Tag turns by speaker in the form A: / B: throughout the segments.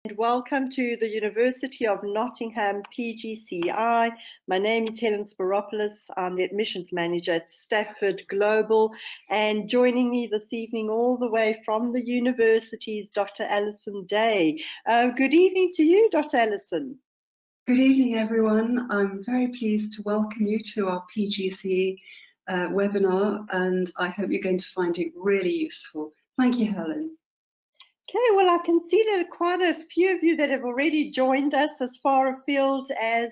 A: And welcome to the University of Nottingham PGCEi. My name is Helen Spiropoulos. I'm the admissions manager at Stafford Global, and joining me this evening all the way from the university is Dr. Alison Day. Good evening to you, Dr. Alison.
B: Good evening, everyone. I'm very pleased to welcome you to our PGCE webinar, and I hope you're going to find it really useful. Thank you, Helen.
A: Okay, well, I can see that quite a few of you that have already joined us as far afield as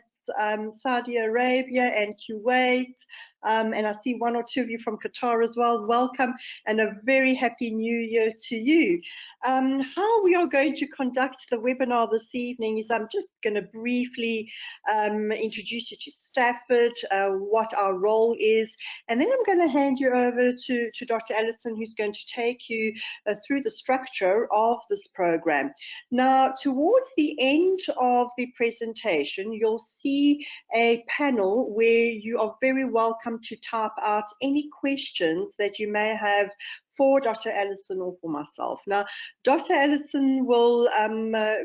A: Saudi Arabia and Kuwait, and I see one or two of you from Qatar as well. Welcome and a very happy new year to you. How we are going to conduct the webinar this evening is I'm just going to briefly introduce you to Stafford, what our role is, and then I'm going to hand you over to Dr. Alison, who's going to take you through the structure of this program. Now, towards the end of the presentation, you'll see a panel where you are very welcome to type out any questions that you may have for Dr. Alison or for myself. Now, Dr. Alison will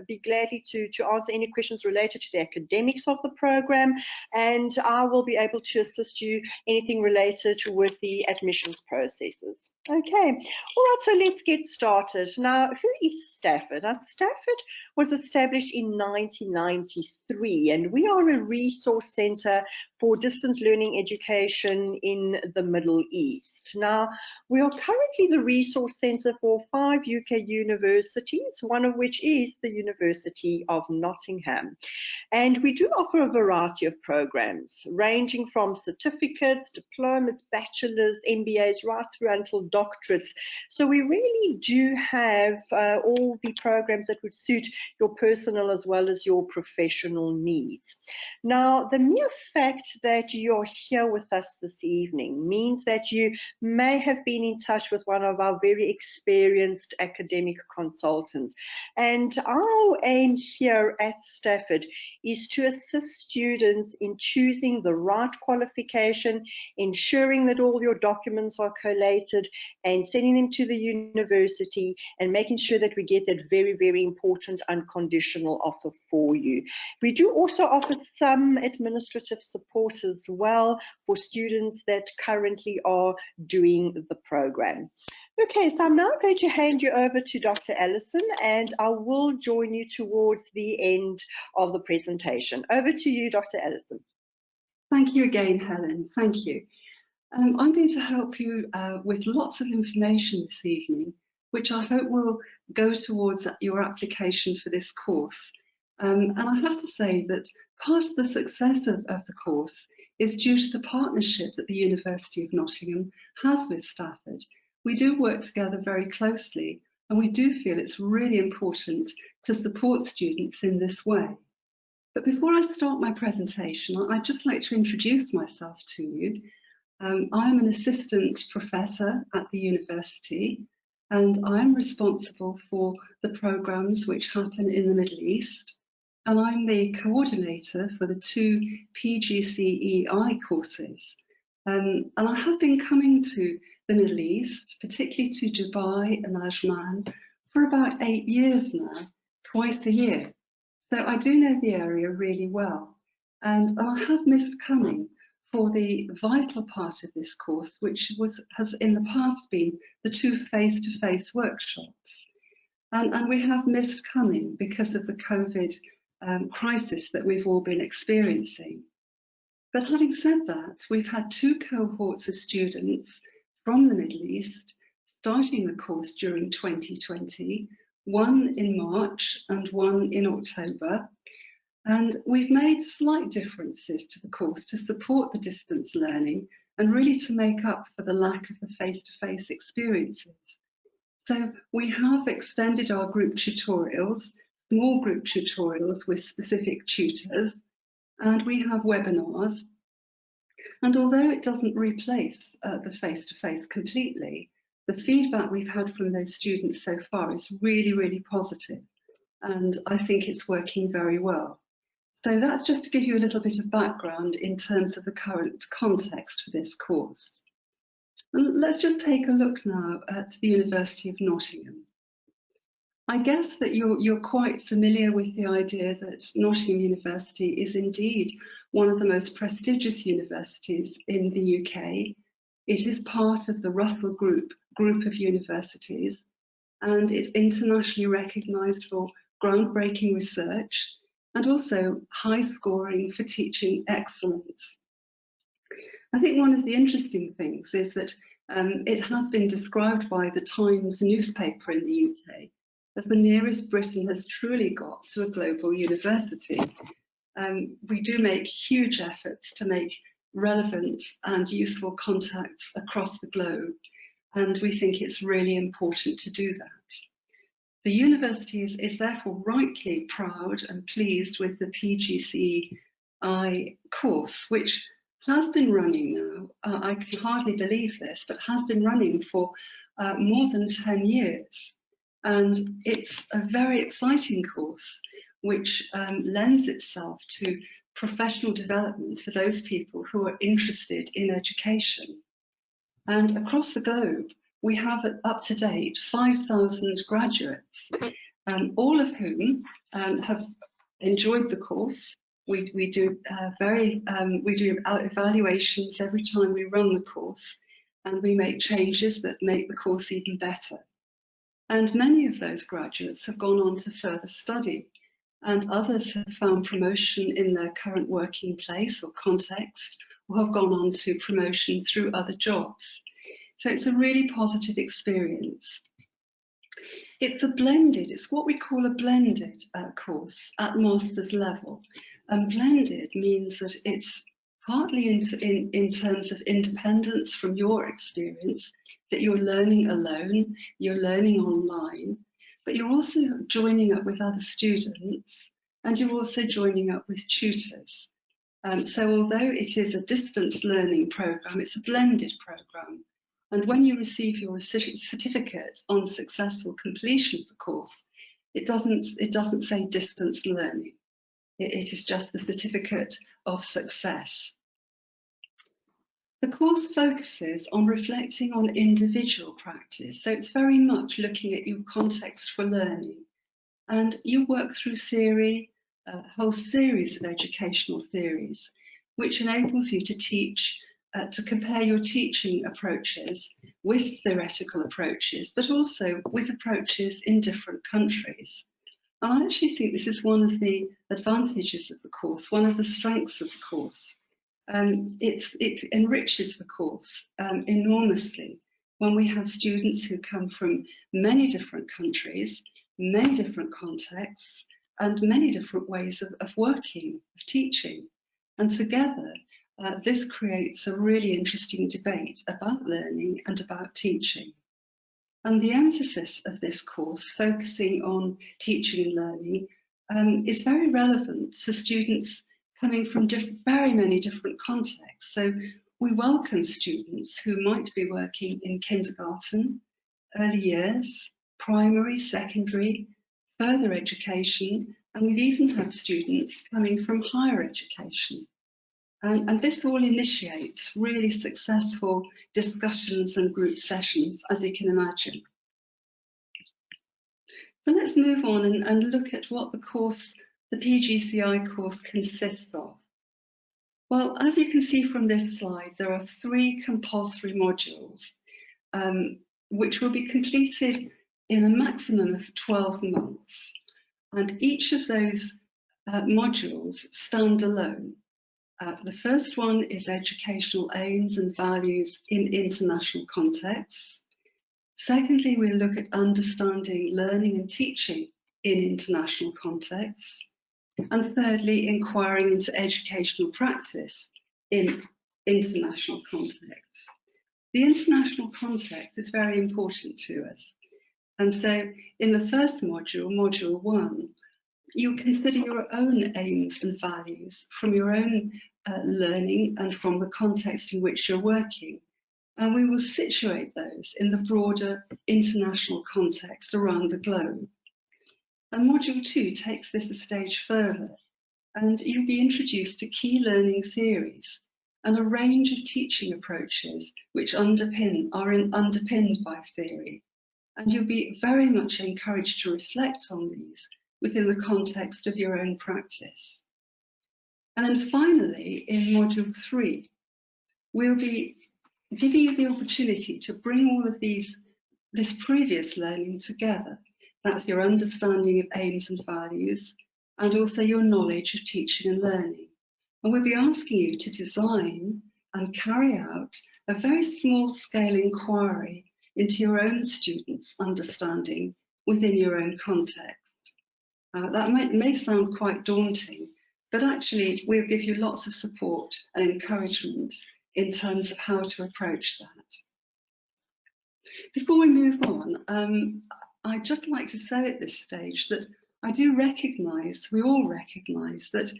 A: be gladly to answer any questions related to the academics of the program, and I will be able to assist you anything related with the admissions processes. Okay, all right, so let's get started. Now, who is Stafford? Now, Stafford was established in 1993, and we are a resource centre for distance learning education in the Middle East. Now, we are currently the resource centre for 5 UK universities, one of which is the University of Nottingham. And we do offer a variety of programs, ranging from certificates, diplomas, bachelors, MBAs, right through until doctorates. So we really do have all the programs that would suit your personal as well as your professional needs. Now, the mere fact that you're here with us this evening means that you may have been in touch with one of our very experienced academic consultants. And our aim here at Stafford is to assist students in choosing the right qualification, ensuring that all your documents are collated and sending them to the university and making sure that we get that very, very important unconditional offer for you. We do also offer some administrative support as well for students that currently are doing the program. Okay, so I'm now going to hand you over to Dr. Alison, and I will join you towards the end of the presentation. Over to you, Dr. Alison.
B: Thank you again, Helen. Thank you. I'm going to help you with lots of information this evening, which I hope will go towards your application for this course. And I have to say that part of the success of the course is due to the partnership that the University of Nottingham has with Stafford. We do work together very closely, and we do feel it's really important to support students in this way. But before I start my presentation, I'd just like to introduce myself to you. I'm an assistant professor at the university, and I'm responsible for the programs which happen in the Middle East, and I'm the coordinator for the 2 PGCEi courses. And I have been coming to the Middle East, particularly to Dubai and Ajman, for about 8 years now, twice a year. So I do know the area really well, and I have missed coming for the vital part of this course, which has in the past been the 2 face-to-face workshops. And we have missed coming because of the COVID crisis that we've all been experiencing. But having said that, we've had 2 cohorts of students from the Middle East starting the course during 2020, one in March and one in October. And we've made slight differences to the course to support the distance learning and really to make up for the lack of the face-to-face experiences. So we have extended our group tutorials, small group tutorials with specific tutors, and we have webinars. And although it doesn't replace the face-to-face completely, the feedback we've had from those students so far is really, really positive. And I think it's working very well. So that's just to give you a little bit of background in terms of the current context for this course. And let's just take a look now at the University of Nottingham. I guess that you're quite familiar with the idea that Nottingham University is indeed one of the most prestigious universities in the UK. It is part of the Russell group of universities, and it's internationally recognised for groundbreaking research and also high scoring for teaching excellence. I think one of the interesting things is that it has been described by the Times newspaper in the UK as the nearest Britain has truly got to a global university. We do make huge efforts to make relevant and useful contacts across the globe, and we think it's really important to do that. The university is therefore rightly proud and pleased with the PGCEi course, which has been running now, I can hardly believe this, but has been running for more than 10 years. And it's a very exciting course which lends itself to professional development for those people who are interested in education. And across the globe, we have up to date 5,000 graduates, all of whom have enjoyed the course. We do evaluations every time we run the course, and we make changes that make the course even better. And many of those graduates have gone on to further study, and others have found promotion in their current working place or context, or have gone on to promotion through other jobs. So it's a really positive experience. It's what we call a blended course at master's level. And blended means that it's partly in terms of independence from your experience, that you're learning alone, you're learning online, but you're also joining up with other students, and you're also joining up with tutors. So although it is a distance learning programme, it's a blended programme. And when you receive your certificate on successful completion of the course, it doesn't say distance learning. It is just the certificate of success. The course focuses on reflecting on individual practice, so it's very much looking at your context for learning. And you work through theory, a whole series of educational theories, which enables you to teach, to compare your teaching approaches with theoretical approaches, but also with approaches in different countries. And I actually think this is one of the advantages of the course, one of the strengths of the course. It enriches the course enormously when we have students who come from many different countries, many different contexts, and many different ways of working, of teaching. And together, this creates a really interesting debate about learning and about teaching. And the emphasis of this course, focusing on teaching and learning, is very relevant to students coming from very many different contexts. So we welcome students who might be working in kindergarten, early years, primary, secondary, further education, and we've even had students coming from higher education. And this all initiates really successful discussions and group sessions, as you can imagine. So let's move on and look at what the PGCEi course consists of. Well, as you can see from this slide, there are 3 compulsory modules, which will be completed in a maximum of 12 months. And each of those modules stand alone. The first one is educational aims and values in international contexts. Secondly, we'll look at understanding learning and teaching in international contexts. And thirdly, inquiring into educational practice in international contexts. The international context is very important to us. And so in the first module, module 1, you consider your own aims and values from your own learning and from the context in which you're working. And we will situate those in the broader international context around the globe. And module 2 takes this a stage further, and you'll be introduced to key learning theories and a range of teaching approaches which are underpinned by theory. and you'll be very much encouraged to reflect on these within the context of your own practice. And then finally, in Module 3, we'll be giving you the opportunity to bring all of this previous learning together. That's your understanding of aims and values, and also your knowledge of teaching and learning. And we'll be asking you to design and carry out a very small-scale inquiry into your own students' understanding within your own context. That may sound quite daunting, but actually we'll give you lots of support and encouragement in terms of how to approach that. Before we move on, I'd just like to say at this stage that I do recognise, we all recognise, that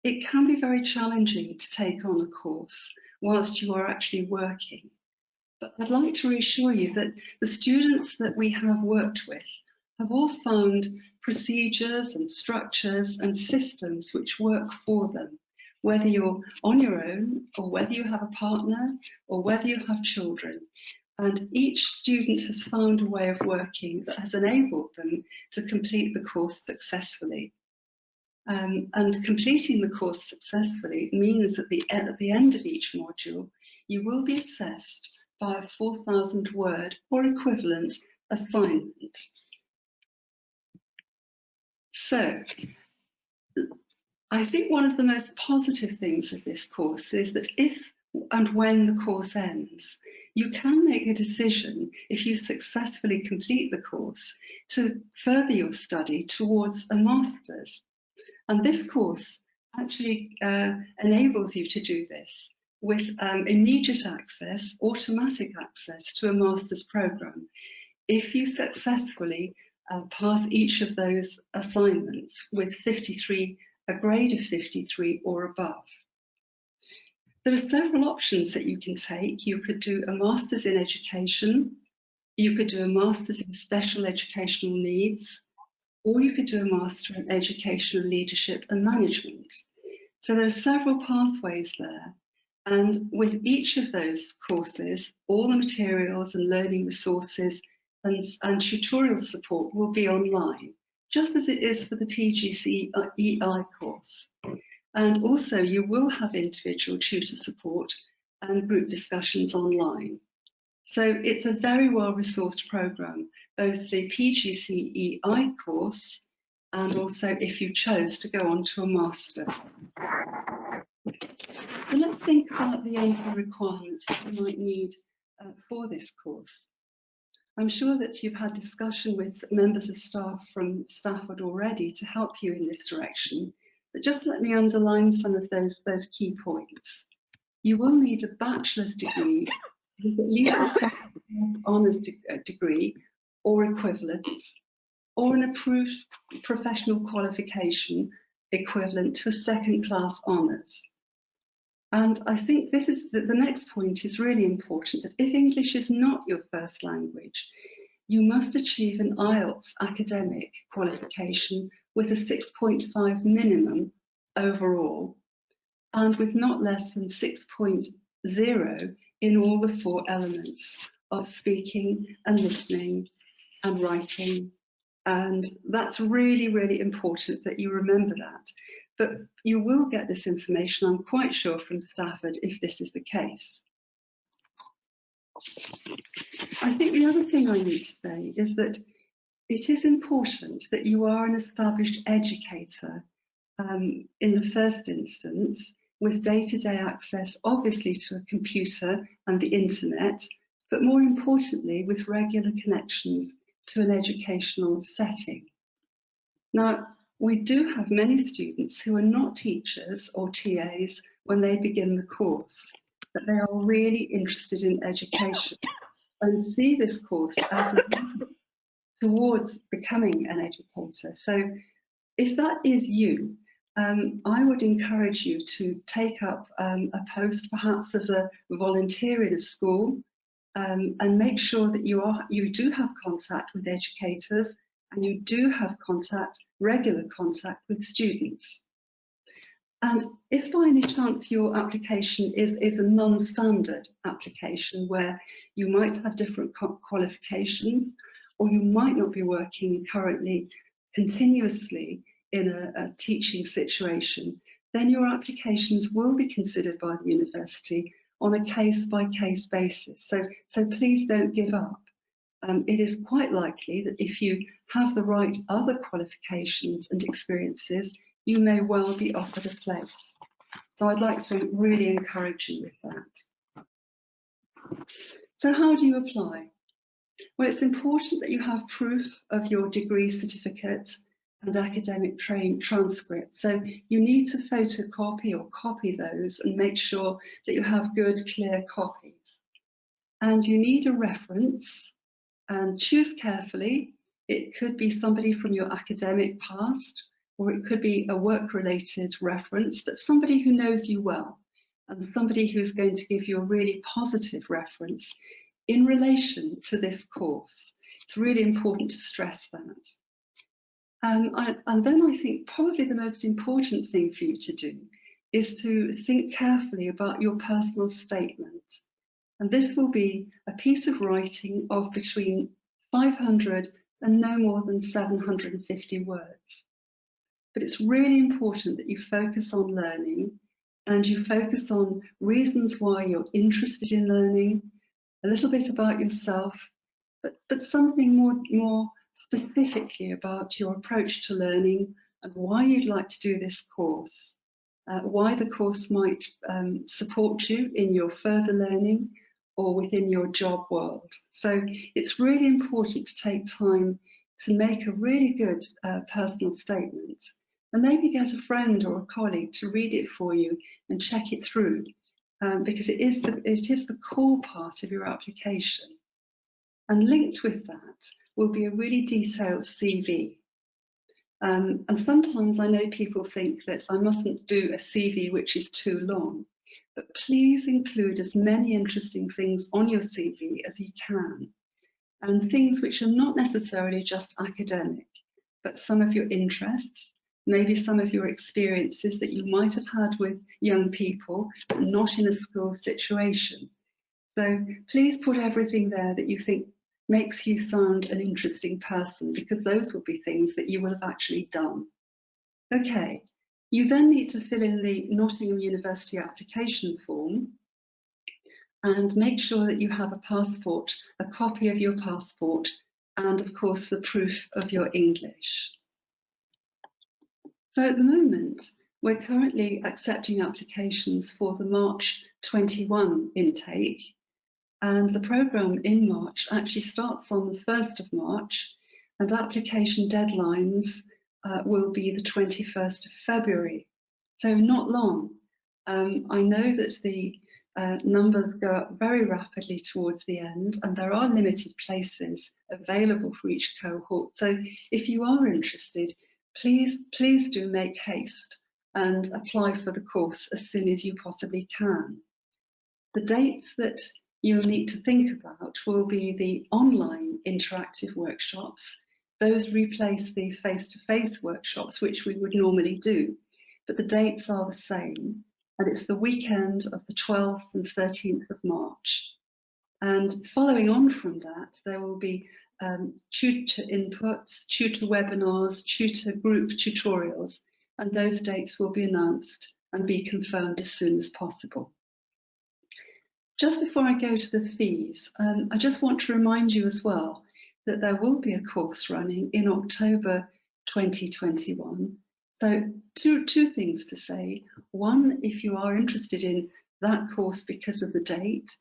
B: it can be very challenging to take on a course whilst you are actually working. But I'd like to reassure you that the students that we have worked with have all found procedures and structures and systems which work for them, whether you're on your own or whether you have a partner or whether you have children. And each student has found a way of working that has enabled them to complete the course successfully. And completing the course successfully means that at the end of each module, you will be assessed by a 4,000 word or equivalent assignment. So, I think one of the most positive things of this course is that if and when the course ends, you can make a decision, if you successfully complete the course, to further your study towards a master's. And this course actually enables you to do this with immediate access, automatic access to a master's programme, if you successfully pass each of those assignments with 53, a grade of 53 or above. There are several options that you can take. You could do a Master's in Education, you could do a Master's in Special Educational Needs, or you could do a Master in Educational Leadership and Management. So there are several pathways there. And with each of those courses, all the materials and learning resources and tutorial support will be online, just as it is for the PGCEi course. And also you will have individual tutor support and group discussions online. So it's a very well-resourced programme, both the PGCEi course and also if you chose to go on to a master. So let's think about the Intl requirements that you might need for this course. I'm sure that you've had discussion with members of staff from Stafford already to help you in this direction, but just let me underline some of those key points. You will need a bachelor's degree with at least a second-class honours degree or equivalent, or an approved professional qualification equivalent to a second-class honours. And I think this is the next point is really important, that if English is not your first language, you must achieve an IELTS academic qualification with a 6.5 minimum overall, and with not less than 6.0 in all the 4 elements of speaking and listening and writing. And that's really, really important that you remember that. But you will get this information, I'm quite sure, from Stafford if this is the case. I think the other thing I need to say is that it is important that you are an established educator in the first instance, with day-to-day access, obviously, to a computer and the internet, but more importantly, with regular connections to an educational setting. Now, we do have many students who are not teachers or TAs when they begin the course, but they are really interested in education and see this course as a towards becoming an educator. So if that is you, I would encourage you to take up a post perhaps as a volunteer in a school, and make sure that you do have contact with educators and you do have regular contact with students. And if by any chance your application is a non-standard application where you might have different qualifications, or you might not be working currently continuously in a teaching situation, then your applications will be considered by the university on a case-by-case basis. So please don't give up. It is quite likely that if you have the right other qualifications and experiences, you may well be offered a place. So I'd like to really encourage you with that. So how do you apply? Well, it's important that you have proof of your degree certificate and academic transcript. So you need to photocopy or copy those and make sure that you have good, clear copies. And you need a reference, and choose carefully. It could be somebody from your academic past, or it could be a work-related reference, but somebody who knows you well and somebody who's going to give you a really positive reference in relation to this course. It's really important to stress that. And then I think probably the most important thing for you to do is to think carefully about your personal statement. And this will be a piece of writing of between 500 and no more than 750 words. But it's really important that you focus on learning and you focus on reasons why you're interested in learning, a little bit about yourself, but something more specifically about your approach to learning and why you'd like to do this course, why the course might support you in your further learning or within your job world. So it's really important to take time to make a really good personal statement, and maybe get a friend or a colleague to read it for you and check it through, because it is the core part of your application. And linked with that will be a really detailed CV. And sometimes I know people think that I mustn't do a CV which is too long, but please include as many interesting things on your CV as you can, and things which are not necessarily just academic, but some of your interests, maybe some of your experiences that you might have had with young people, but not in a school situation. So please put everything there that you think makes you sound an interesting person, because those will be things that you will have actually done. Okay, you then need to fill in the Nottingham University application form and make sure that you have a passport, a copy of your passport, and of course the proof of your English. So at the moment, we're currently accepting applications for the March 21 intake. And the programme in March actually starts on the 1st of March, and application deadlines will be the 21st of February. So not long. I know that the numbers go up very rapidly towards the end, and there are limited places available for each cohort. So if you are interested, please do make haste and apply for the course as soon as you possibly can. The dates that you'll need to think about will be the online interactive workshops. Those replace the face-to-face workshops, which we would normally do, but the dates are the same, and it's the weekend of the 12th and 13th of March. And following on from that, there will be tutor inputs, tutor webinars, tutor group tutorials, and those dates will be announced and be confirmed as soon as possible. Just before I go to the fees, I just want to remind you as well that there will be a course running in October 2021. So two things to say. One, if you are interested in that course because of the date,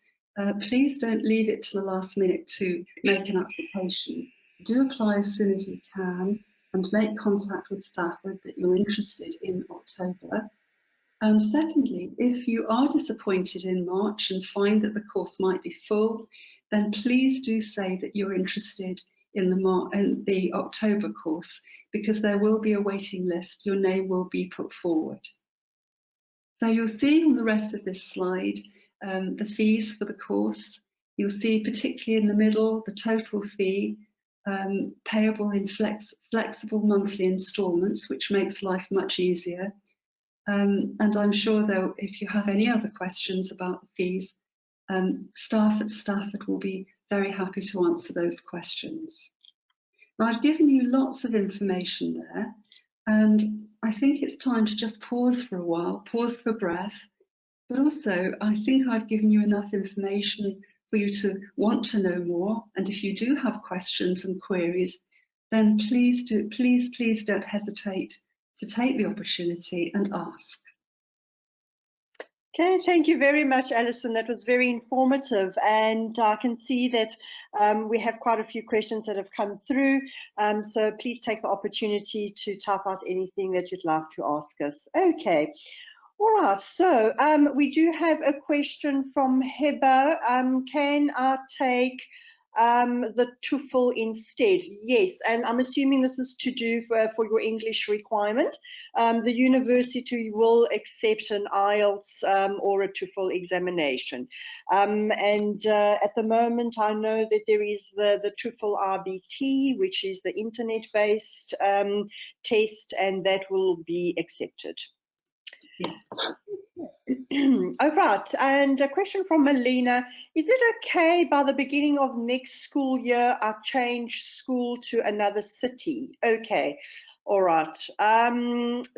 B: please don't leave it to the last minute to make an application. Do apply as soon as you can and make contact with Stafford that you're interested in October. And secondly, if you are disappointed in March and find that the course might be full, then please do say that you're interested in the October course, because there will be a waiting list. Your name will be put forward. So you'll see on the rest of this slide the fees for the course. You'll see particularly in the middle the total fee payable in flexible monthly instalments, which makes life much easier. And I'm sure, though, if you have any other questions about the fees, staff at Stafford will be very happy to answer those questions. Now, I've given you lots of information there, and I think it's time to just pause for a while, pause for breath, but also I think I've given you enough information for you to want to know more. And if you do have questions and queries, then please don't hesitate to take the opportunity and ask.
A: Okay, thank you very much, Alison. That was very informative, and I can see that we have quite a few questions that have come through, so please take the opportunity to type out anything that you'd like to ask us. Okay, all right, so we do have a question from Heba. Can I take the TOEFL instead? Yes, and I'm assuming this is to do for your English requirement. The university will accept an IELTS or a TOEFL examination. At the moment, I know that there is the TOEFL RBT, which is the internet-based test, and that will be accepted. All right, and a question from Melina. Is it okay by the beginning of next school year I change school to another city? Okay, all right.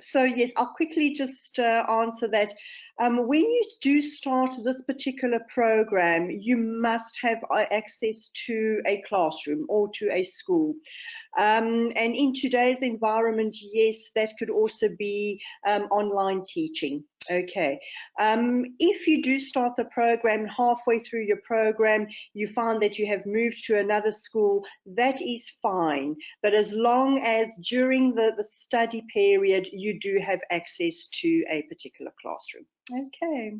A: So yes, I'll quickly just answer that. When you do start this particular program, you must have access to a classroom or to a school. And in today's environment, yes, that could also be online teaching. Okay, if you do start the program halfway through your program, you find that you have moved to another school, that is fine. But as long as during the study period, you do have access to a particular classroom. Okay.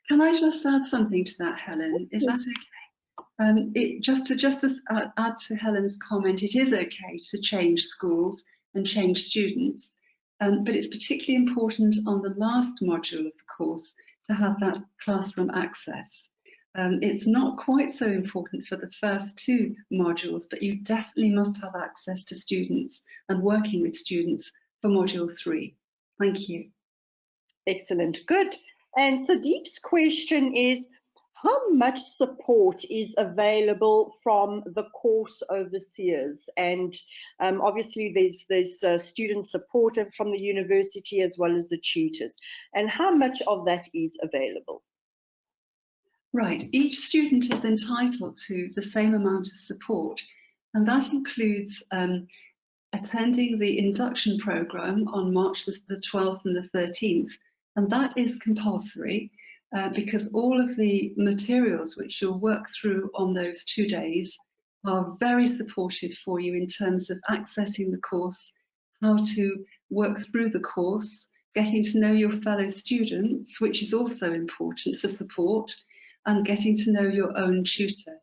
B: Can I just add something to that, Helen? Is that okay? Just to add to Helen's comment, it is okay to change schools and change students. But it's particularly important on the last module of the course to have that classroom access. It's not quite so important for the first two modules, but you definitely must have access to students and working with students for module 3. Thank you.
A: Excellent, good. And Sadeep's question is, how much support is available from the course overseers? And obviously there's student support from the university as well as the tutors. And how much of that is available?
B: Right, each student is entitled to the same amount of support, and that includes attending the induction programme on March the 12th and the 13th, and that is compulsory. Because all of the materials which you'll work through on those 2 days are very supportive for you in terms of accessing the course, how to work through the course, getting to know your fellow students, which is also important for support, and getting to know your own tutor.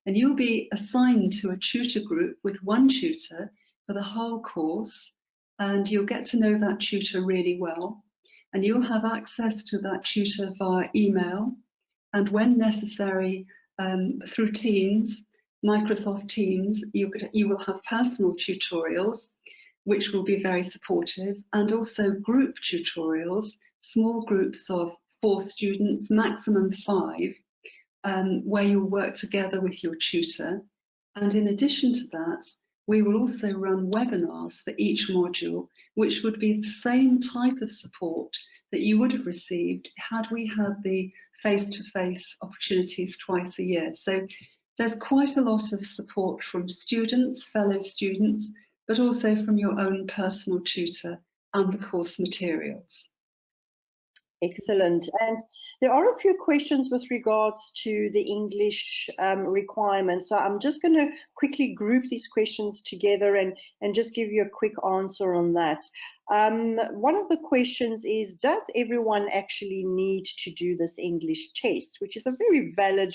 B: And you'll be assigned to a tutor group with one tutor for the whole course, and you'll get to know that tutor really well. And you'll have access to that tutor via email, and when necessary, through Teams, Microsoft Teams, you will have personal tutorials, which will be very supportive, and also group tutorials, small groups of 4 students, maximum 5, where you'll work together with your tutor. And in addition to that, we will also run webinars for each module, which would be the same type of support that you would have received had we had the face-to-face opportunities twice a year. So there's quite a lot of support from students, fellow students, but also from your own personal tutor and the course materials.
A: Excellent. And there are a few questions with regards to the English requirements. So I'm just going to quickly group these questions together and just give you a quick answer on that. One of the questions is, does everyone actually need to do this English test? Which is a very valid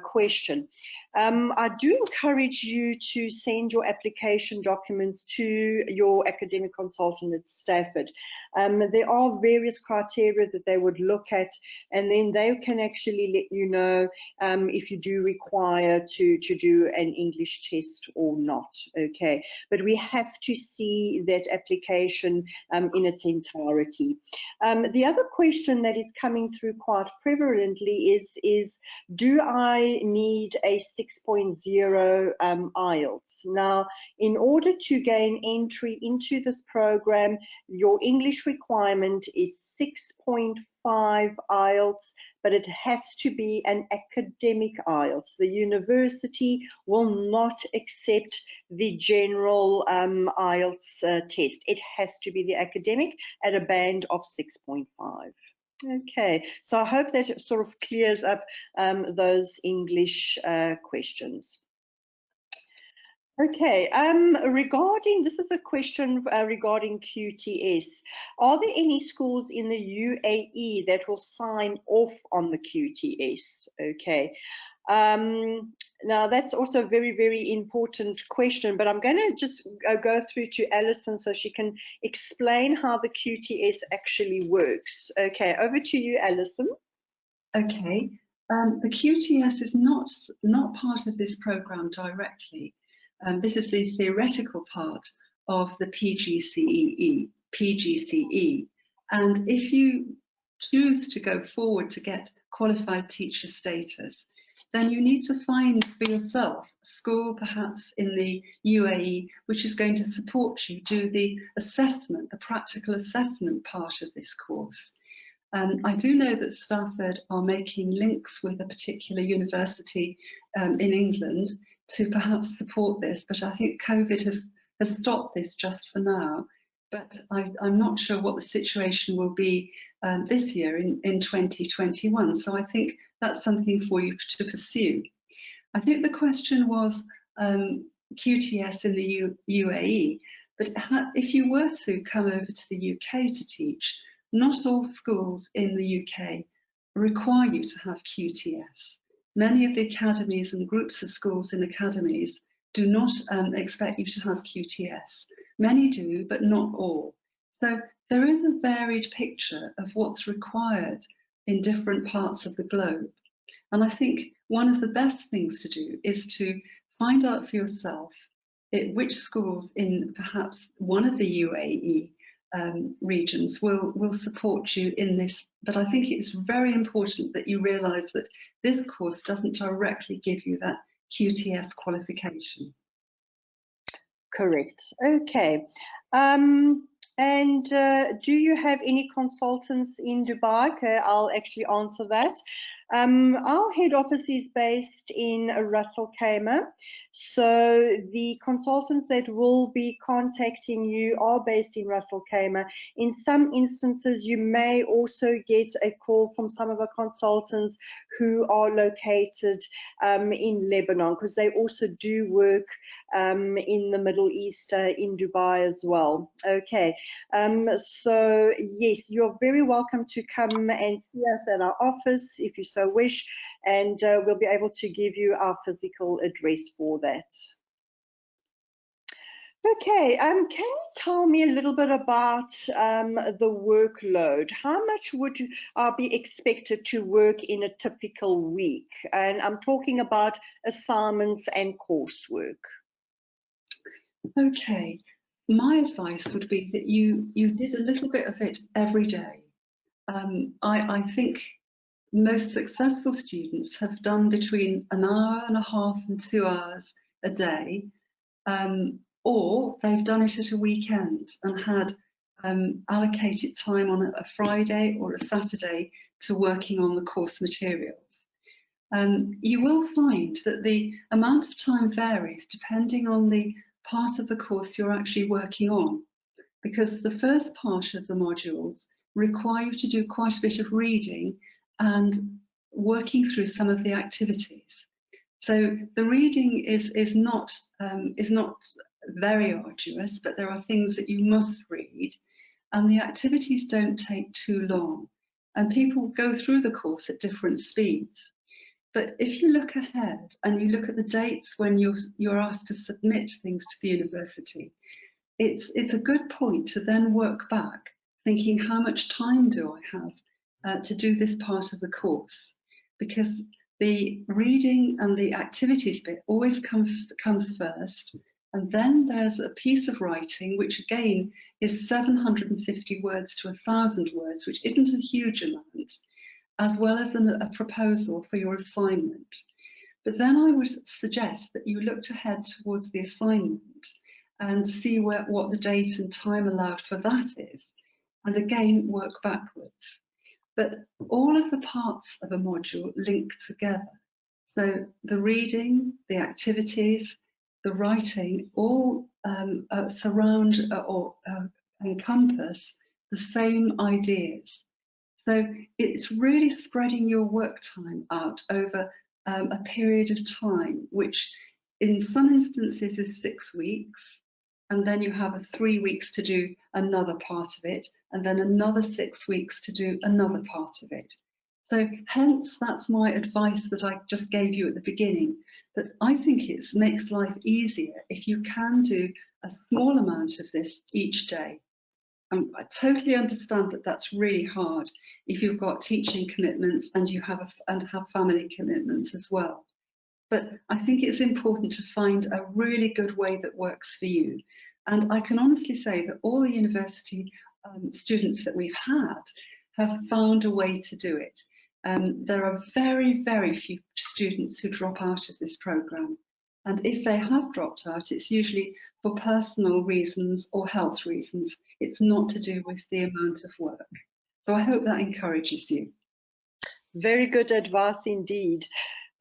A: question. I do encourage you to send your application documents to your academic consultant at Stafford. There are various criteria that they would look at, and then they can actually let you know if you do require to do an English test or not. Okay, but we have to see that application question in its entirety. The other question that is coming through quite prevalently is do I need a 6.0 IELTS? Now, in order to gain entry into this program, your English requirement is 6.5 IELTS, but it has to be an academic IELTS. The university will not accept the general IELTS test. It has to be the academic at a band of 6.5. Okay, so I hope that sort of clears up those English questions. Okay, this is a question regarding QTS. Are there any schools in the UAE that will sign off on the QTS? Okay. Now that's also a very, very important question, but I'm going to just go through to Alison so she can explain how the QTS actually works. Okay, over to you, Alison.
B: Okay, the QTS is not part of this program directly. This is the theoretical part of the PGCE. And if you choose to go forward to get qualified teacher status, then you need to find for yourself a school perhaps in the UAE which is going to support you do the assessment, the practical assessment part of this course. I do know that Stafford are making links with a particular university in England to perhaps support this, but I think COVID has stopped this just for now. But I'm not sure what the situation will be this year in 2021. So I think that's something for you to pursue. I think the question was QTS in the UAE, but if you were to come over to the UK to teach, not all schools in the UK require you to have QTS. Many of the academies and groups of schools in academies do not expect you to have QTS. Many do, but not all. So there is a varied picture of what's required in different parts of the globe. And I think one of the best things to do is to find out for yourself which schools in perhaps one of the UAE regions will support you in this. But I think it's very important that you realise that this course doesn't directly give you that QTS qualification.
A: Correct. Okay. Do you have any consultants in Dubai? Okay, I'll actually answer that. Our head office is based in Ras Al Khaimah. So the consultants that will be contacting you are based in Ras Al Khaimah. In some instances, you may also get a call from some of our consultants who are located in Lebanon, because they also do work in the Middle East, in Dubai as well. Okay, so yes, you're very welcome to come and see us at our office if you so wish, and we'll be able to give you our physical address for that. Okay, can you tell me a little bit about the workload? How much would I be expected to work in a typical week? And I'm talking about assignments and coursework.
B: Okay, my advice would be that you did a little bit of it every day. I think most successful students have done between an hour and a half and 2 hours a day, or they've done it at a weekend and had allocated time on a Friday or a Saturday to working on the course materials. You will find that the amount of time varies depending on the part of the course you're actually working on, because the first part of the modules require you to do quite a bit of reading and working through some of the activities. So the reading is not very arduous, but there are things that you must read, and the activities don't take too long, and people go through the course at different speeds. But if you look ahead and you look at the dates when you're asked to submit things to the university, it's a good point to then work back, thinking how much time do I have to do this part of the course, because the reading and the activities bit always comes first, And then there's a piece of writing, which again is 750 words to 1,000 words, which isn't a huge amount, as well as a proposal for your assignment. But then I would suggest that you looked ahead towards the assignment and see what the date and time allowed for that is, and again work backwards. But all of the parts of a module link together. So the reading, the activities, the writing, all surround or encompass the same ideas. So it's really spreading your work time out over a period of time, which in some instances is 6 weeks, and then you have 3 weeks to do another part of it, and then another 6 weeks to do another part of it. So hence, that's my advice that I just gave you at the beginning, that I think it makes life easier if you can do a small amount of this each day. I totally understand that that's really hard if you've got teaching commitments and you have family commitments as well. But I think it's important to find a really good way that works for you. And I can honestly say that all the university students that we've had have found a way to do it. There are very, very few students who drop out of this programme. And if they have dropped out, it's usually for personal reasons or health reasons. It's not to do with the amount of work. So I hope that encourages you.
A: Very good advice indeed.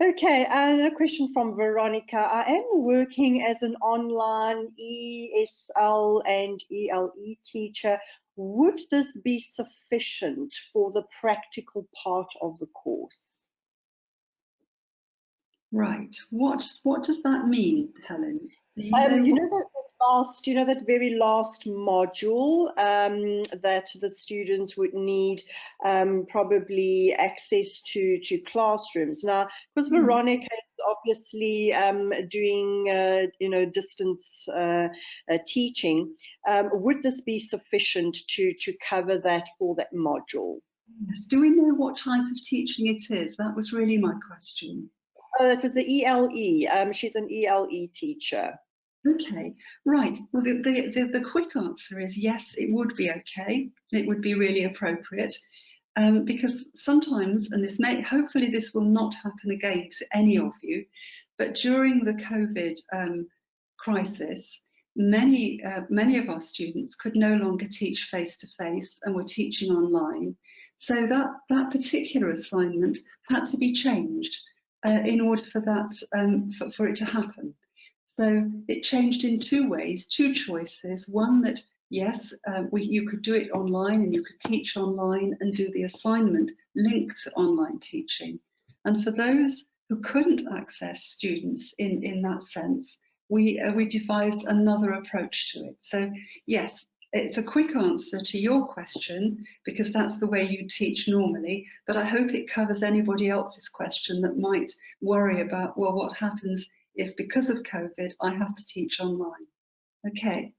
A: Okay, and a question from Veronica. I am working as an online ESL and ELE teacher. Would this be sufficient for the practical part of the course?
B: Right. What does that mean, Helen?
A: You know that very last module that the students would need probably access to classrooms. Now, because Veronica is obviously doing distance teaching, would this be sufficient to cover that for that module?
B: Yes. Do we know what type of teaching it is? That was really my question.
A: Oh, that was the ELE. She's an ELE teacher.
B: Okay, right. Well, the quick answer is yes, it would be okay. It would be really appropriate because sometimes, and hopefully this will not happen again to any of you, but during the COVID crisis, many of our students could no longer teach face-to-face and were teaching online. So that particular assignment had to be changed in order for that for it to happen. So it changed in 2 ways, 2 choices. One that, yes, you could do it online and you could teach online and do the assignment linked to online teaching. And for those who couldn't access students in that sense, we devised another approach to it. So yes, it's a quick answer to your question because that's the way you teach normally, but I hope it covers anybody else's question that might worry about, well, what happens if because of COVID I have to teach online. Okay.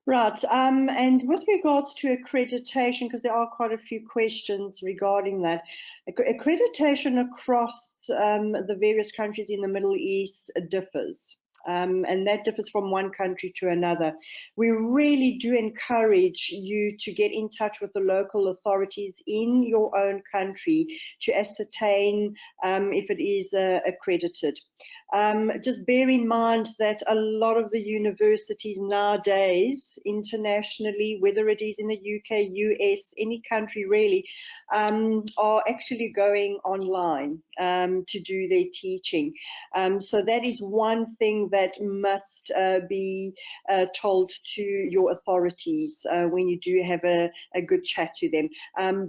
A: Right, and with regards to accreditation, because there are quite a few questions regarding that, accreditation across the various countries in the Middle East differs. And that differs from one country to another. We really do encourage you to get in touch with the local authorities in your own country to ascertain if it is accredited. Just bear in mind that a lot of the universities nowadays, internationally, whether it is in the UK, US, any country really, are actually going online to do their teaching. So that is one thing that must be told to your authorities when you do have a good chat to them.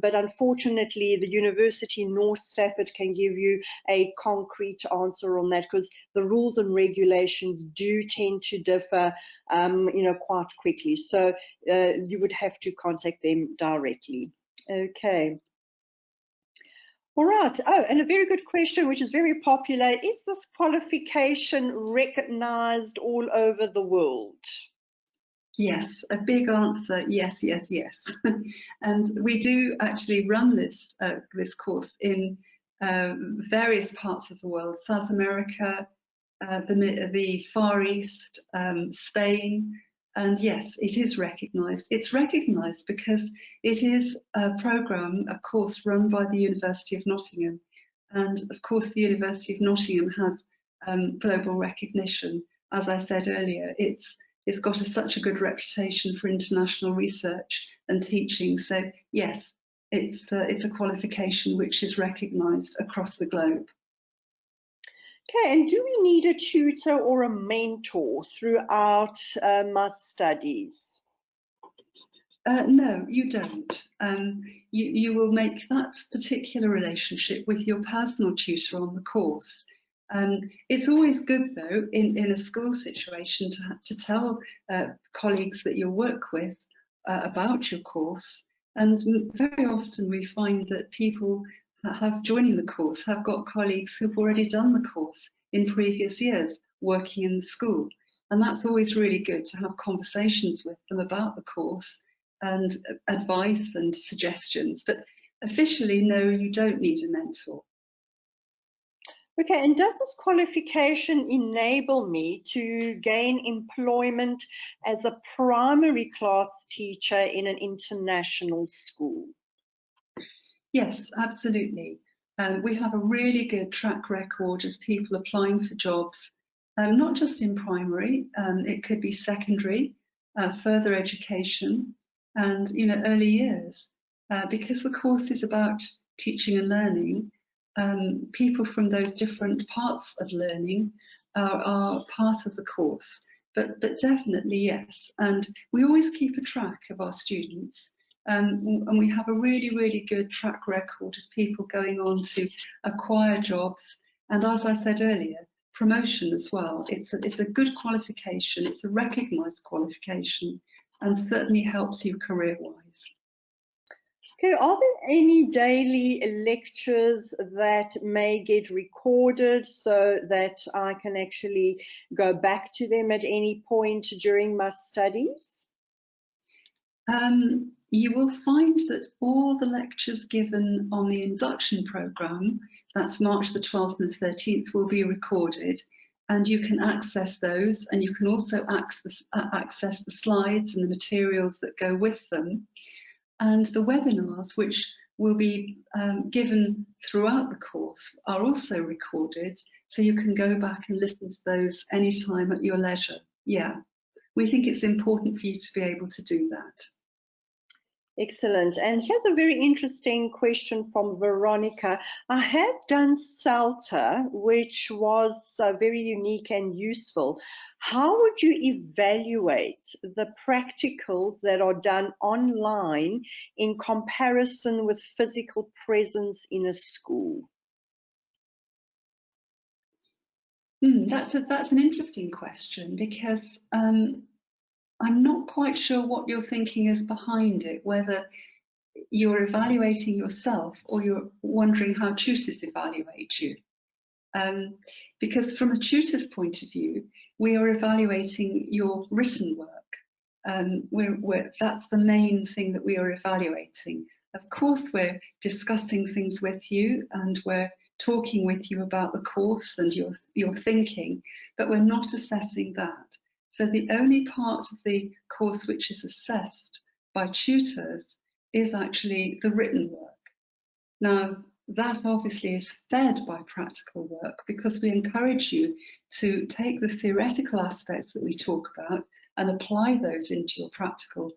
A: But unfortunately, the university North Stafford can give you a concrete answer on that because the rules and regulations do tend to differ, quite quickly. So you would have to contact them directly. Okay. All right. Oh, and a very good question, which is very popular. Is this qualification recognized all over the world?
B: Yes, a big answer, yes, yes, yes. And we do actually run this course in various parts of the world, South America, the Far East, Spain, and yes, it is recognised. It's recognised because it is a programme, a course run by the University of Nottingham, and of course the University of Nottingham has global recognition. As I said earlier, it's got such a good reputation for international research and teaching. So yes, it's a qualification which is recognised across the globe.
A: Okay, and do we need a tutor or a mentor throughout my studies?
B: No, you don't. You will make that particular relationship with your personal tutor on the course. It's always good, though, in a school situation to tell colleagues that you work with about your course. And very often we find that people joining the course have got colleagues who've already done the course in previous years working in the school. And that's always really good to have conversations with them about the course and advice and suggestions. But officially, no, you don't need a mentor.
A: Okay, and does this qualification enable me to gain employment as a primary class teacher in an international school?
B: Yes, absolutely. We have a really good track record of people applying for jobs, not just in primary, it could be secondary, further education, and early years. Because the course is about teaching and learning, people from those different parts of learning are part of the course. But definitely yes, and we always keep a track of our students. And we have a really, really good track record of people going on to acquire jobs. And as I said earlier, promotion as well. It's a good qualification. It's a recognised qualification and certainly helps you career-wise.
A: Okay, are there any daily lectures that may get recorded so that I can actually go back to them at any point during my studies?
B: You will find that all the lectures given on the induction programme, that's March the 12th and 13th, will be recorded, and you can access those, and you can also access the slides and the materials that go with them. And the webinars, which will be given throughout the course, are also recorded, so you can go back and listen to those anytime at your leisure. Yeah, we think it's important for you to be able to do that.
A: Excellent. And here's a very interesting question from Veronica. I have done CELTA, which was very unique and useful. How would you evaluate the practicals that are done online in comparison with physical presence in a school?
B: That's an interesting question, because I'm not quite sure what your thinking is behind it, whether you're evaluating yourself or you're wondering how tutors evaluate you. Because from a tutor's point of view, we are evaluating your written work. That's the main thing that we are evaluating. Of course, we're discussing things with you and we're talking with you about the course and your thinking, but we're not assessing that. So the only part of the course which is assessed by tutors is actually the written work. Now, that obviously is fed by practical work, because we encourage you to take the theoretical aspects that we talk about and apply those into your practical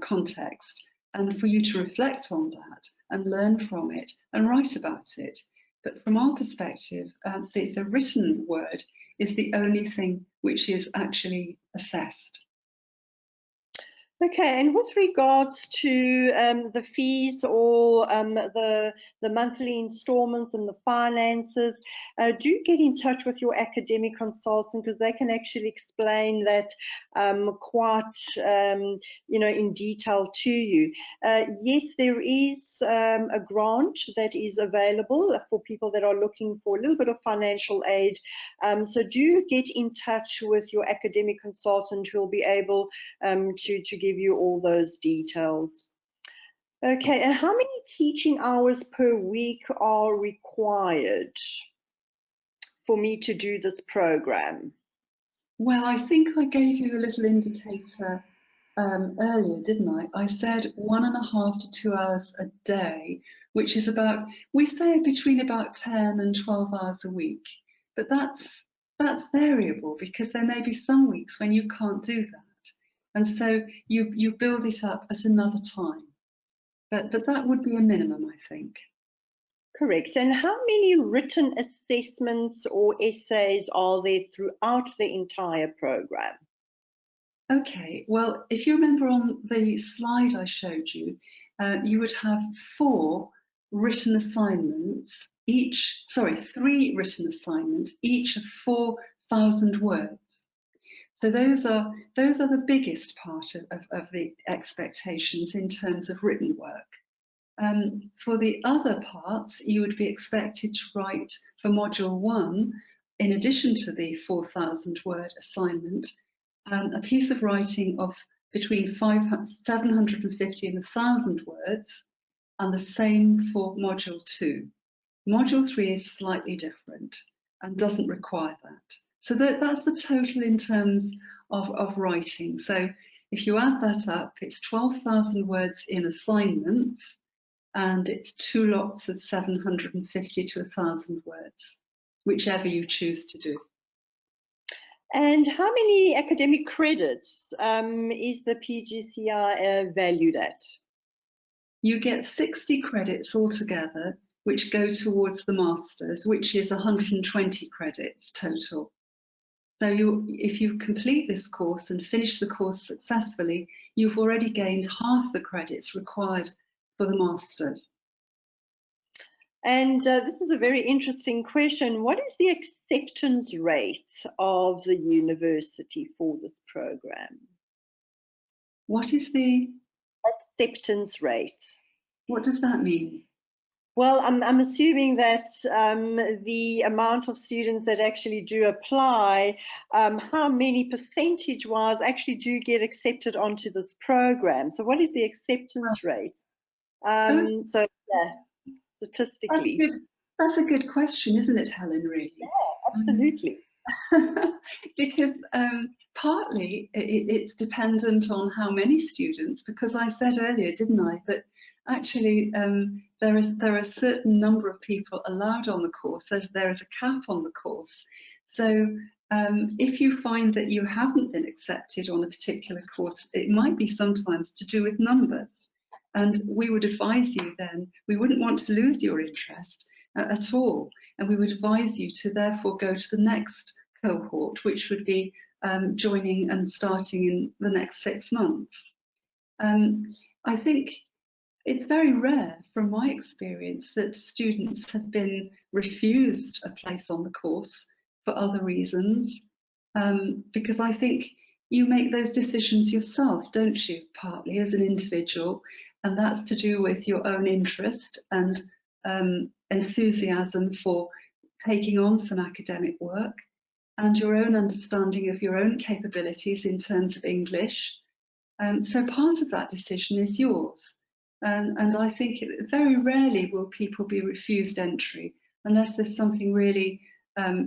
B: context, and for you to reflect on that and learn from it and write about it. But from our perspective, the written word is the only thing which is actually assessed.
A: Okay, and with regards to the fees or the monthly installments and the finances, do get in touch with your academic consultant, because they can actually explain that quite in detail to you. Yes, there is a grant that is available for people that are looking for a little bit of financial aid. So do get in touch with your academic consultant, who will be able to give you all those details. Okay, and how many teaching hours per week are required? for me to do this program?
B: Well, I think I gave you a little indicator earlier, didn't I? I said 1.5 to 2 hours a day, which is about, we say between about 10 and 12 hours a week. But that's variable, because there may be some weeks when you can't do that. And so you build it up at another time. But that would be a minimum, I think.
A: Correct. And how many written assessments or essays are there throughout the entire program?
B: Okay, well, if you remember on the slide I showed you, you would have 4 written assignments, three written assignments, each of 4,000 words. So those are the biggest part of the expectations in terms of written work. For the other parts, you would be expected to write for Module 1, in addition to the 4,000 word assignment, a piece of writing of between 750 and 1,000 words, and the same for Module 2. Module 3 is slightly different and doesn't require that. So that's the total in terms of writing. So if you add that up, it's 12,000 words in assignments, and it's 2 lots of 750 to 1,000 words, whichever you choose to do.
A: And how many academic credits is the PGCEi valued at?
B: You get 60 credits altogether, which go towards the Masters, which is 120 credits total. So if you complete this course and finish the course successfully, you've already gained half the credits required for the Masters.
A: And this is a very interesting question. What is the acceptance rate of the university for this program?
B: What is the
A: acceptance rate?
B: What does that mean?
A: Well, I'm assuming that the amount of students that actually do apply, how many percentage-wise actually do get accepted onto this program? So what is the acceptance rate? So yeah, statistically.
B: That's a good question, isn't it, Helen, really?
A: Yeah, absolutely.
B: Because partly it's dependent on how many students, because I said earlier, didn't I, that actually there are a certain number of people allowed on the course. There is a cap on the course. So if you find that you haven't been accepted on a particular course, it might be sometimes to do with numbers. And we would advise you then, we wouldn't want to lose your interest at all. And we would advise you to therefore go to the next cohort, which would be joining and starting in the next 6 months. I think it's very rare, from my experience, that students have been refused a place on the course for other reasons, because I think you make those decisions yourself, don't you, partly as an individual, and that's to do with your own interest and enthusiasm for taking on some academic work, and your own understanding of your own capabilities in terms of English. So part of that decision is yours. And I think very rarely will people be refused entry unless there's something really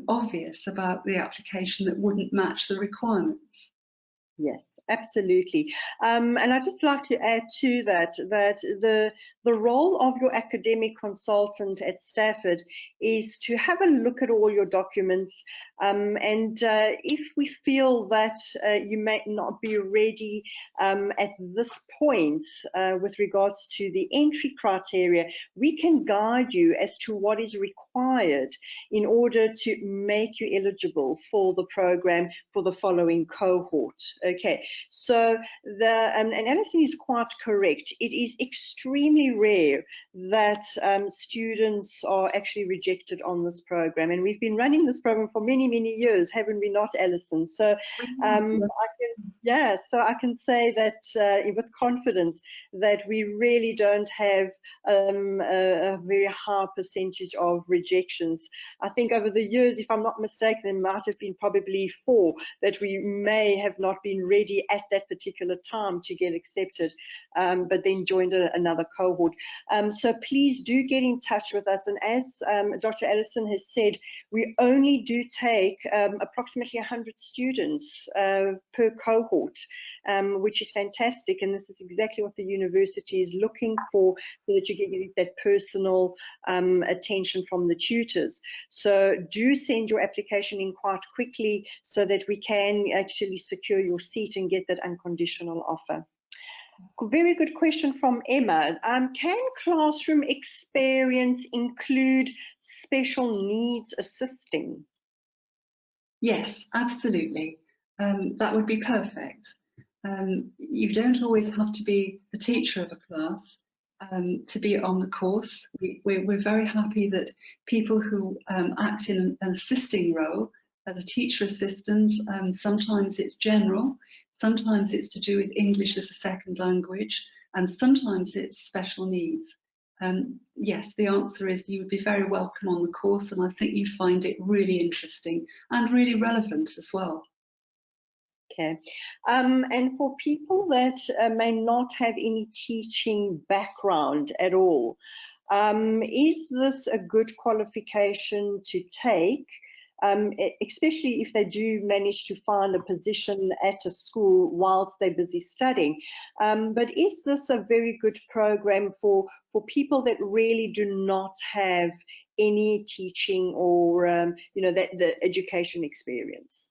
B: obvious about the application that wouldn't match the requirements.
A: Yes, absolutely. And I'd just like to add to that, that the role of your academic consultant at Stafford is to have a look at all your documents, and if we feel that you may not be ready at this point with regards to the entry criteria, we can guide you as to what is required in order to make you eligible for the program for the following cohort. Okay, so and Alison is quite correct. It is extremely rare that students are actually rejected on this program, and we've been running this program for many years, haven't we not, Alison? So I can say that with confidence that we really don't have a very high percentage of rejections. I think over the years, if I'm not mistaken, there might have been probably 4 that we may have not been ready at that particular time to get accepted, but then joined another cohort. So please do get in touch with us. And as Dr. Alison has said, we only do take approximately 100 students per cohort, which is fantastic. And this is exactly what the university is looking for, so that you get that personal attention from the tutors. So do send your application in quite quickly so that we can actually secure your seat and get that unconditional offer. Very good question from Emma. Can classroom experience include special needs assisting?
B: Yes, absolutely. That would be perfect. You don't always have to be the teacher of a class to be on the course. We're very happy that people who act in an assisting role as a teacher assistant, sometimes it's general, sometimes it's to do with English as a second language, and sometimes it's special needs. Yes, the answer is you would be very welcome on the course, and I think you'd find it really interesting and really relevant as well.
A: Okay, and for people that may not have any teaching background at all, is this a good qualification to take, especially if they do manage to find a position at a school whilst they're busy studying? But is this a very good program for people that really do not have any teaching or the education experience?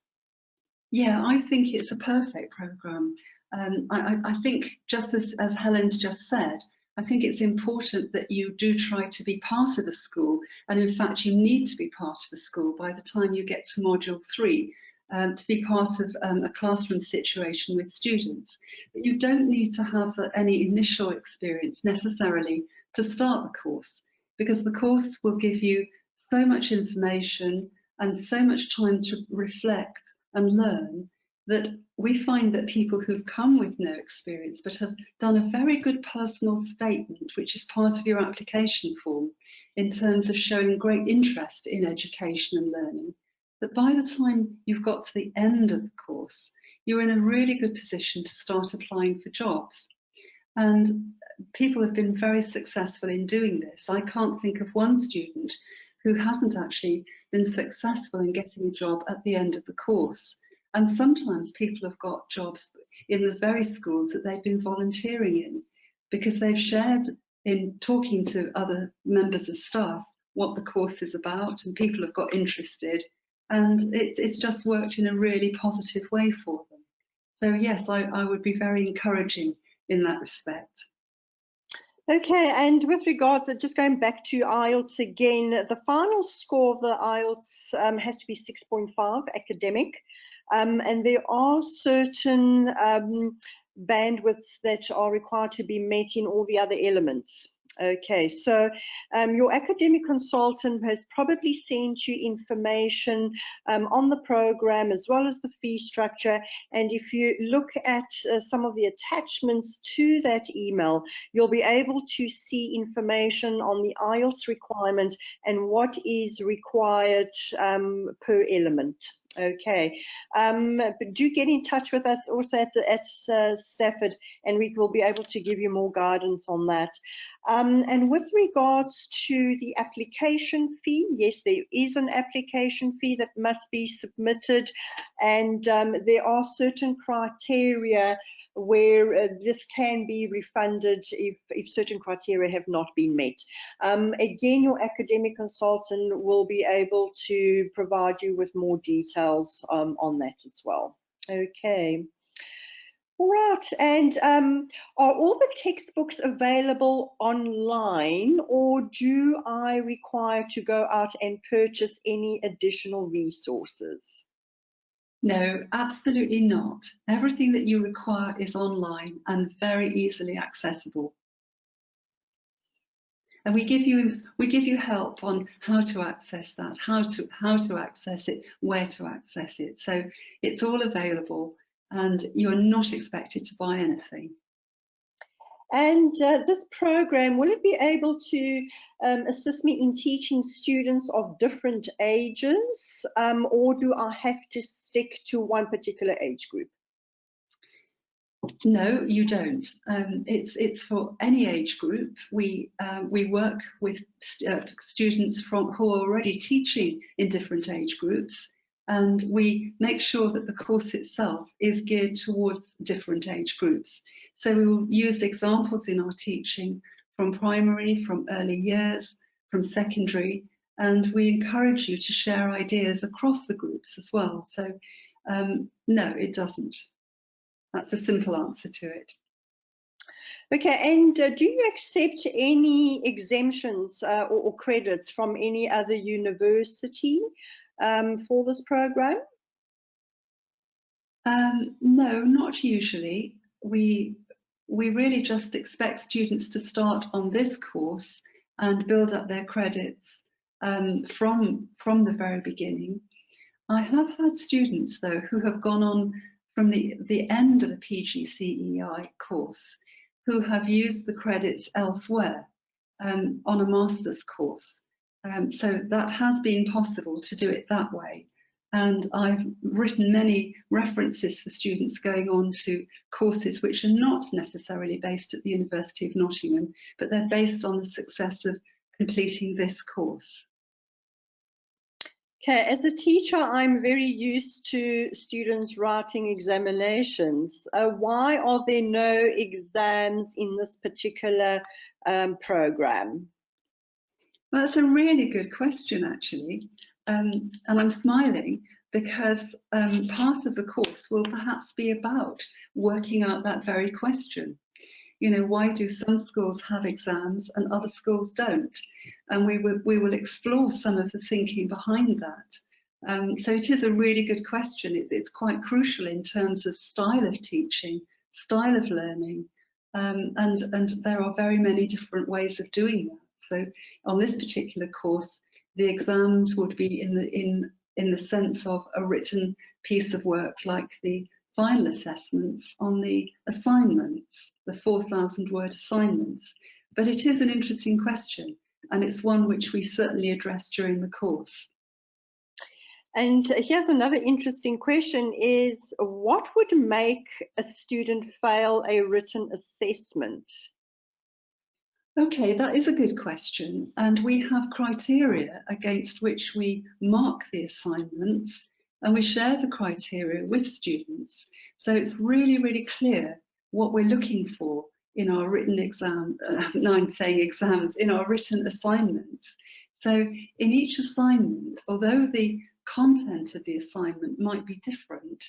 B: Yeah, I think it's a perfect programme. I think, just as Helen's just said, I think it's important that you do try to be part of the school, and in fact you need to be part of the school by the time you get to Module 3 to be part of a classroom situation with students. But you don't need to have any initial experience necessarily to start the course, because the course will give you so much information and so much time to reflect and learn, that we find that people who've come with no experience but have done a very good personal statement, which is part of your application form, in terms of showing great interest in education and learning, that by the time you've got to the end of the course, you're in a really good position to start applying for jobs. And people have been very successful in doing this. I can't think of one student who hasn't actually been successful in getting a job at the end of the course. And sometimes people have got jobs in the very schools that they've been volunteering in, because they've shared in talking to other members of staff what the course is about, and people have got interested, and it's just worked in a really positive way for them. So yes, I would be very encouraging in that respect.
A: Okay, and with regards to just going back to IELTS again, the final score of the IELTS has to be 6.5 academic, and there are certain bandwidths that are required to be met in all the other elements. Okay, so your academic consultant has probably sent you information on the program as well as the fee structure, and if you look at some of the attachments to that email, you'll be able to see information on the IELTS requirement and what is required per element. Okay, but do get in touch with us also at Stafford, and we will be able to give you more guidance on that. And with regards to the application fee, yes, there is an application fee that must be submitted, and there are certain criteria where this can be refunded if certain criteria have not been met. Again, your academic consultant will be able to provide you with more details on that as well. Okay. All right, and are all the textbooks available online, or do I require to go out and purchase any additional resources?
B: No, absolutely not. Everything that you require is online and very easily accessible. And we give you help on how to access that, how to access it, where to access it. So it's all available, and you're not expected to buy anything.
A: And this program, will it be able to assist me in teaching students of different ages, or do I have to stick to one particular age group?
B: No, you don't. It's for any age group. We work with students who are already teaching in different age groups, and we make sure that the course itself is geared towards different age groups. So we will use examples in our teaching from primary, from early years, from secondary, and we encourage you to share ideas across the groups as well. So no, it doesn't. That's a simple answer to it.
A: Okay, and do you accept any exemptions or credits from any other university for this program?
B: No, not usually. We really just expect students to start on this course and build up their credits from the very beginning. I have had students, though, who have gone on from the end of a PGCEi course, who have used the credits elsewhere on a master's course. So that has been possible to do it that way. And I've written many references for students going on to courses which are not necessarily based at the University of Nottingham, but they're based on the success of completing this course.
A: Okay, as a teacher, I'm very used to students writing examinations. Why are there no exams in this particular program?
B: Well, that's a really good question, actually. And I'm smiling because part of the course will perhaps be about working out that very question. You know, why do some schools have exams and other schools don't? And we will explore some of the thinking behind that. So it is a really good question. It's quite crucial in terms of style of teaching, style of learning, and there are very many different ways of doing that. So on this particular course, the exams would be in the sense of a written piece of work, like the final assessments on the assignments, the 4,000-word assignments. But it is an interesting question, and it's one which we certainly address during the course.
A: And here's another interesting question is, what would make a student fail a written assessment?
B: Okay, that is a good question. And we have criteria against which we mark the assignments, and we share the criteria with students. So it's really, really clear what we're looking for in our written exam, now I'm saying exams, in our written assignments. So in each assignment, although the content of the assignment might be different,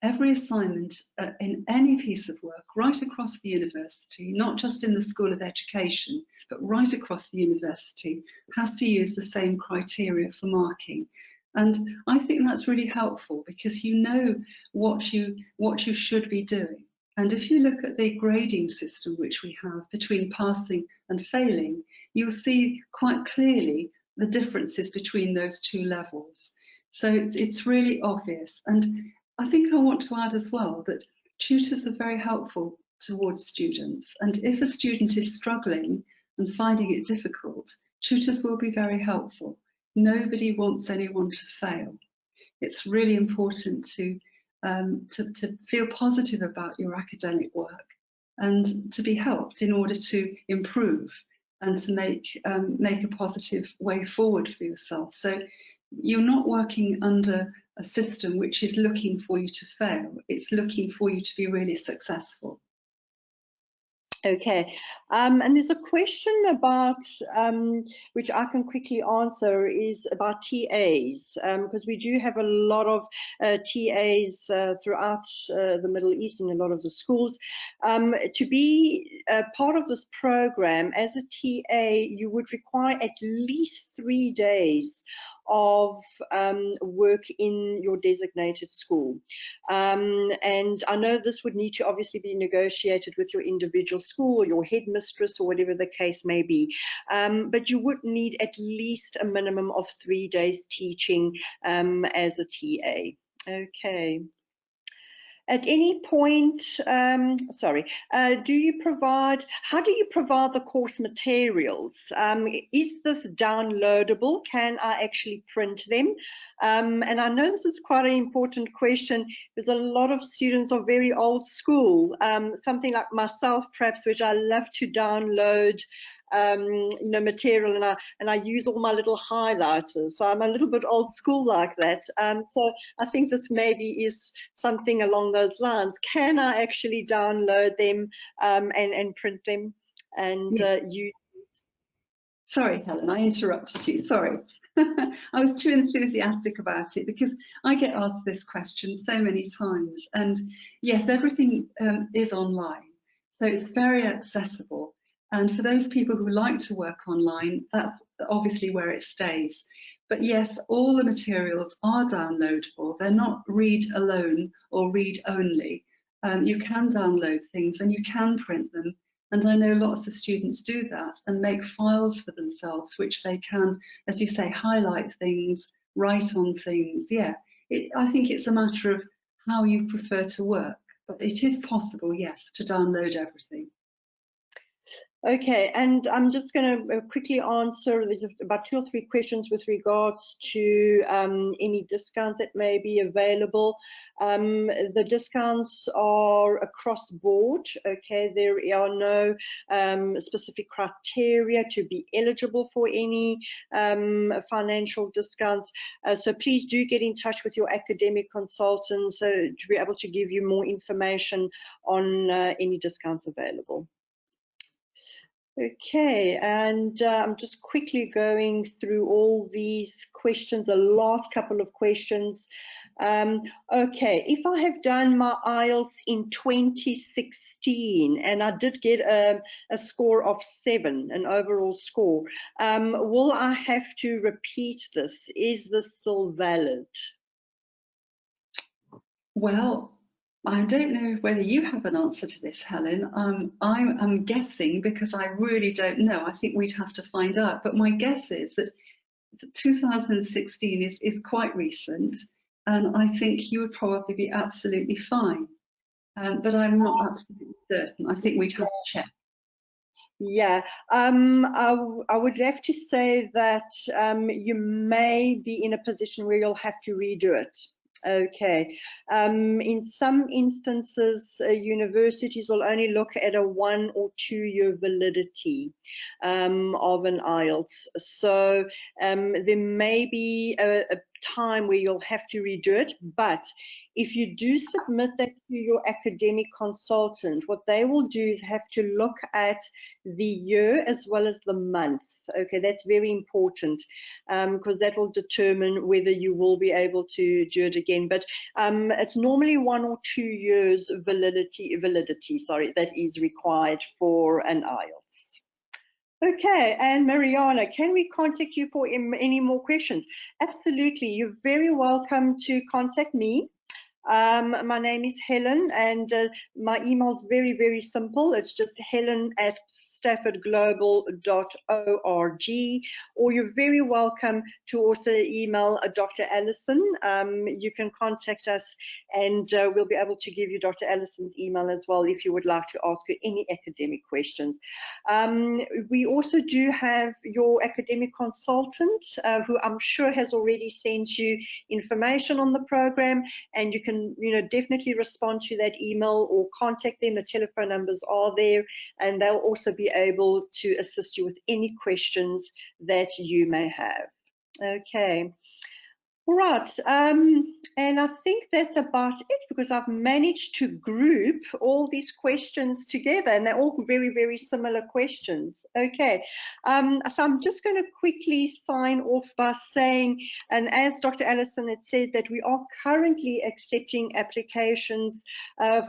B: every assignment in any piece of work right across the university, not just in the School of Education, but right across the university, has to use the same criteria for marking. And I think that's really helpful because you know what you should be doing. And if you look at the grading system which we have between passing and failing, you'll see quite clearly the differences between those two levels. So it's really obvious. And I think I want to add as well that tutors are very helpful towards students. And if a student is struggling and finding it difficult, tutors will be very helpful. Nobody wants anyone to fail. It's really important to feel positive about your academic work and to be helped in order to improve and to make a positive way forward for yourself. So you're not working under a system which is looking for you to fail. It's looking for you to be really successful.
A: Okay, and there's a question about, which I can quickly answer, is about TAs, because we do have a lot of TAs throughout the Middle East in a lot of the schools. To be part of this program as a TA, you would require at least 3 days of work in your designated school. And I know this would need to obviously be negotiated with your individual school or your headmistress or whatever the case may be. But you would need at least a minimum of 3 days teaching as a TA. Okay. At any point, how do you provide the course materials? Is this downloadable? Can I actually print them? And I know this is quite an important question because a lot of students are very old school, something like myself perhaps, which I love to download material, and I use all my little highlighters, so I'm a little bit old school like that. So I think this maybe is something along those lines. Can I actually download them and print them and use?
B: Sorry, Helen, I interrupted you. Sorry. I was too enthusiastic about it because I get asked this question so many times. And yes, everything is online, so it's very accessible. And for those people who like to work online, that's obviously where it stays. But yes, all the materials are downloadable. They're not read alone or read only. You can download things and you can print them. And I know lots of students do that and make files for themselves, which they can, as you say, highlight things, write on things. Yeah, I think it's a matter of how you prefer to work. But it is possible, yes, to download everything.
A: Okay, and I'm just going to quickly answer, there's about 2 or 3 questions with regards to any discounts that may be available. The discounts are across board, okay? There are no specific criteria to be eligible for any financial discounts. So please do get in touch with your academic consultants to be able to give you more information on any discounts available. Okay, and I'm just quickly going through all these questions, the last couple of questions. Okay, if I have done my IELTS in 2016 and I did get a score of 7, an overall score, will I have to repeat this? Is this still valid?
B: Well, I don't know whether you have an answer to this, Helen. I'm guessing because I really don't know. I think we'd have to find out. But my guess is that 2016 is quite recent, and I think you would probably be absolutely fine. But I'm not absolutely certain. I think we'd have to check.
A: Yeah, I would have to say that you may be in a position where you'll have to redo it. Okay, in some instances, universities will only look at a 1 or 2 year validity of an IELTS. So there may be a time where you'll have to redo it, but if you do submit that to your academic consultant, what they will do is have to look at the year as well as the month. Okay, that's very important because that will determine whether you will be able to do it again. But it's normally 1 or 2 years validity, that is required for an IELTS. Okay, and Mariana, can we contact you for any more questions? Absolutely, you're very welcome to contact me. My name is Helen, and my email is very, very simple. It's just helen@staffordglobal.org, or you're very welcome to also email Dr. Alison. You can contact us and we'll be able to give you Dr. Alison's email as well if you would like to ask her any academic questions. We also do have your academic consultant who I'm sure has already sent you information on the program, and you can definitely respond to that email or contact them. The telephone numbers are there, and they'll also be able to assist you with any questions that you may have. Okay. All right, and I think that's about it because I've managed to group all these questions together, and they're all very, very similar questions. Okay, so I'm just going to quickly sign off by saying, and as Dr. Alison had said, that we are currently accepting applications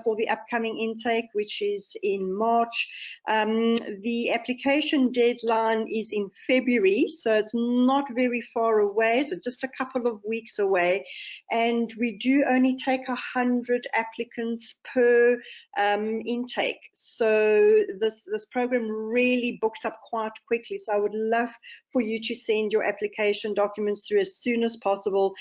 A: for the upcoming intake, which is in March. The application deadline is in February, so it's not very far away, so just a couple of weeks away, and we do only take 100 applicants per intake. So this program really books up quite quickly. So I would love for you to send your application documents through as soon as possible,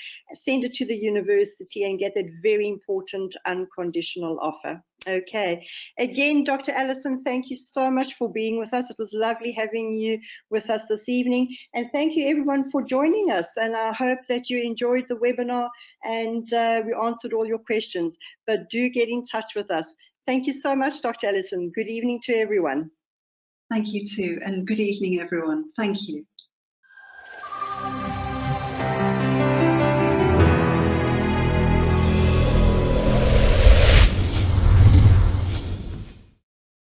A: send it to the university and get that very important unconditional offer. Okay. Again, Dr. Alison, thank you so much for being with us. It was lovely having you with us this evening. And thank you everyone for joining us. And I hope that you enjoyed the webinar and we answered all your questions. But do get in touch with us. Thank you so much, Dr. Alison. Good evening to everyone.
B: Thank you too, and good evening, everyone. Thank you.